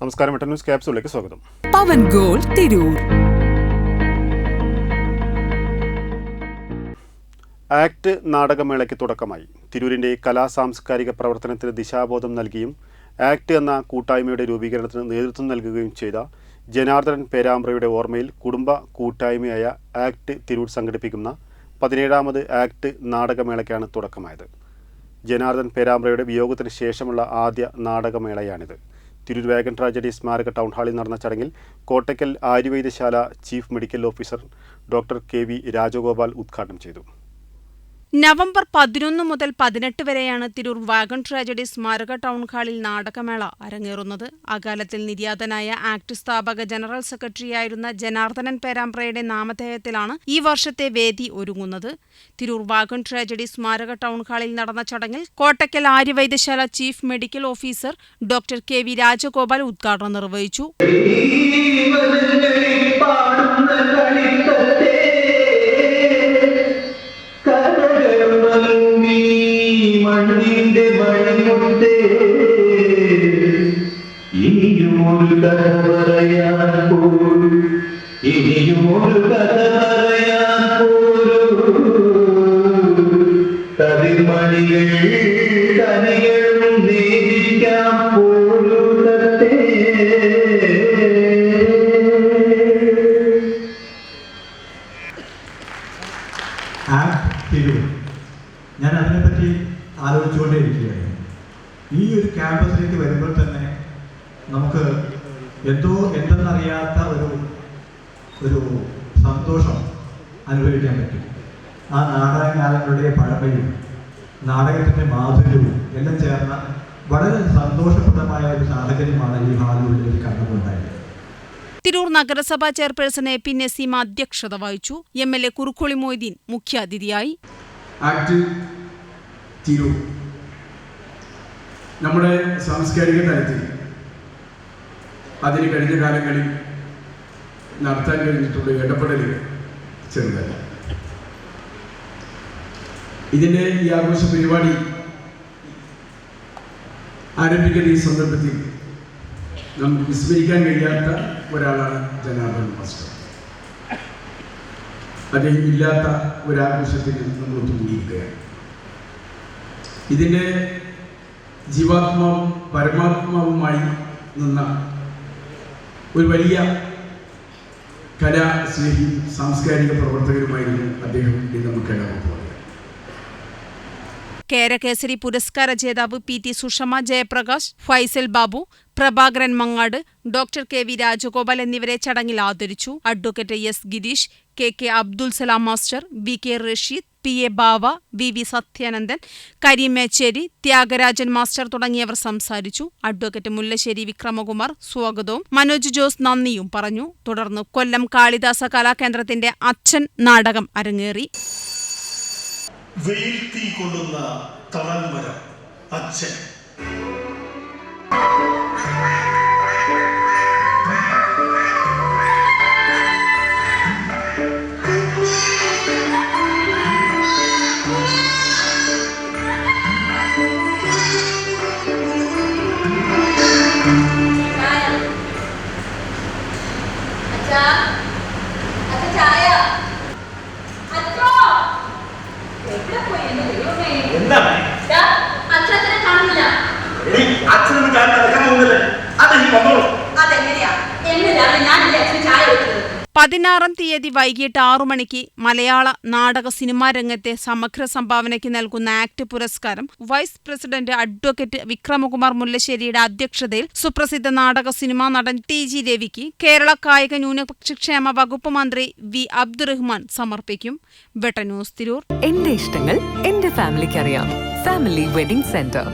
നമസ്കാരം, ന്യൂസ് ക്യാപ്സൂളിലേക്ക് സ്വാഗതം. പവൻ goal Tirur. Act നാടകമേളയ്ക്ക് തുടക്കമായി. തിരൂരിൻ്റെ കലാസാംസ്കാരിക പ്രവർത്തനത്തിന് ദിശാബോധം നൽകിയും ആക്ട് എന്ന കൂട്ടായ്മയുടെ രൂപീകരണത്തിന് നേതൃത്വം നൽകുകയും ചെയ്ത ജനാർദ്ദനൻ പേരാമ്പ്രയുടെ ഓർമ്മയിൽ കുടുംബ കൂട്ടായ്മയായ ആക്ട് തിരൂർ സംഘടിപ്പിക്കുന്ന 17ാമത് ആക്ട് നാടകമേളയ്ക്കാണ് തുടക്കമായത്. ജനാർദ്ദനൻ പേരാമ്പ്രയുടെ വിയോഗത്തിന് ശേഷമുള്ള ആദ്യ നാടകമേളയാണിത്. തിരൂർ വാഗൺ ട്രാജഡി സ്മാരക ടൗൺ ഹാളിൽ നടന്ന ചടങ്ങിൽ Kottakkal Arya Vaidya Sala chief medical officer doctor K V. Rajagopal ഉദ്ഘാടനം ചെയ്തു. നവംബർ 11 മുതൽ 18 വരെയാണ് തിരൂർ വാഗൺ ട്രാജഡി സ്മാരക ടൗൺ ഹാളിൽ നാടകമേള അരങ്ങേറുന്നത്. അകാലത്തിൽ നിര്യാതനായ ആക്ട് സ്ഥാപക ജനറൽ സെക്രട്ടറിയായിരുന്ന ജനാർദ്ദനൻ പേരാമ്പ്രയുടെ നാമധേയത്തിലാണ് ഈ വർഷത്തെ വേദി ഒരുങ്ങുന്നത്. തിരൂർ വാഗൺ ട്രാജഡി സ്മാരക ടൗൺ ഹാളിൽ നടന്ന ചടങ്ങിൽ Kottakkal Arya Vaidya Sala chief medical officer doctor K V. Rajagopal ഉദ്ഘാടനം നിർവഹിച്ചു. ഞാൻ അതിനെപ്പറ്റി ആലോചിച്ചുകൊണ്ടേയിരിക്കുകയായിരുന്നു. ഈ ഒരു ക്യാമ്പസിലേക്ക് വരുമ്പോൾ തന്നെ നമുക്ക് എന്തെന്നറിയാത്ത ഒരു സന്തോഷം അനുഭവിക്കാൻ പറ്റും. ആ നാടകകാലങ്ങളുടെ പഴമയും നാടകത്തിൻ്റെ മാധുര്യവും എല്ലാം ചേർന്ന വളരെ സന്തോഷപ്രദമായ ഒരു സാഹചര്യമാണ് ഈ ഹാളിനുള്ളിൽ കണ്ടുകൊണ്ടായത്. തിരൂർ നഗരസഭാ ചെയർപേഴ്സൺ എ.പി. നസീമ അധ്യക്ഷത വഹിച്ചു. എം.എൽ.എ. കുറുക്കോളി മൊയ്തീൻ മുഖ്യാതിഥിയായി. ആക്ട് തിരൂർ നമ്മുടെ സാംസ്കാരിക തലത്തിൽ അതിന് കഴിഞ്ഞ കാലങ്ങളിൽ നടത്താൻ കഴിഞ്ഞിട്ടുള്ള ഇടപെടലുകൾ ചെറുതല്ല. ഇതിൻ്റെ ഈ ആഘോഷ പരിപാടി ആരംഭിക്കുന്ന ഈ സന്ദർഭത്തിൽ നമുക്ക് വിസ്മരിക്കാൻ കഴിയാത്ത ഒരാളാണ് ജനാർദ്ദനൻ മാസ്റ്റർ. അദ്ദേഹം ഇല്ലാത്ത ഒരാഘോഷത്തിന് നമ്മൾ ഒത്തുകൂടിയിരിക്കുകയാണ്. ഇതിൻ്റെ ജീവാത്മാവും പരമാത്മാവുമായി നിന്ന ഒരു വലിയ കലാസ്നേഹി സാംസ്കാരിക പ്രവർത്തകരുമായിരുന്നു അദ്ദേഹം എന്ന് നമുക്കെല്ലാവർക്കും അറിയാം. കേരകേസരി പുരസ്കാര ജേതാവ് P T. Sushama Jayaprakash, Faisal Babu, Prabhakaran Mangad, doctor K V. Rajagopal എന്നിവരെ ചടങ്ങിൽ ആദരിച്ചു. Advocate S. Girish, K. Abdul Salam master, V K. Rasheed, P A. Bava, V. Sathyanandan, Kareemecheri, Thyagarajan master തുടങ്ങിയവർ സംസാരിച്ചു. അഡ്വക്കേറ്റ് മുല്ലശ്ശേരി വിക്രമകുമാർ സ്വാഗതവും മനോജ് ജോസ് നന്ദിയും പറഞ്ഞു. തുടർന്ന് കൊല്ലം കാളിദാസ കലാകേന്ദ്രത്തിന്റെ അച്ഛൻ നാടകം അരങ്ങേറി. വെയിൽ കൊള്ളുന്ന തണൽമരം അച്ഛൻ. അച്ഛനൊന്നും കാര്യം നടക്കാൻ പോകുന്നില്ല. അതെനിക്ക് വന്നോളൂ. 16 തീയതി വൈകിട്ട് 6 മണിക്ക് മലയാള നാടക സിനിമാ രംഗത്തെ സമഗ്ര സംഭാവനയ്ക്ക് നൽകുന്ന ആക്ട് പുരസ്കാരം വൈസ് പ്രസിഡന്റ് അഡ്വക്കേറ്റ് വിക്രമകുമാർ മുല്ലശ്ശേരിയുടെ അധ്യക്ഷതയിൽ സുപ്രസിദ്ധ നാടക സിനിമാ നടൻ ടി.ജി. രവിക്ക് കേരള കായിക ന്യൂനപക്ഷക്ഷേമ വകുപ്പ് മന്ത്രി വി. അബ്ദുറഹ്മാൻ സമർപ്പിക്കും. ന്യൂസ് തിരൂർ. എന്റെ ഇഷ്ടങ്ങൾ എന്റെ ഫാമിലിക്ക് അറിയാം. Family wedding centre.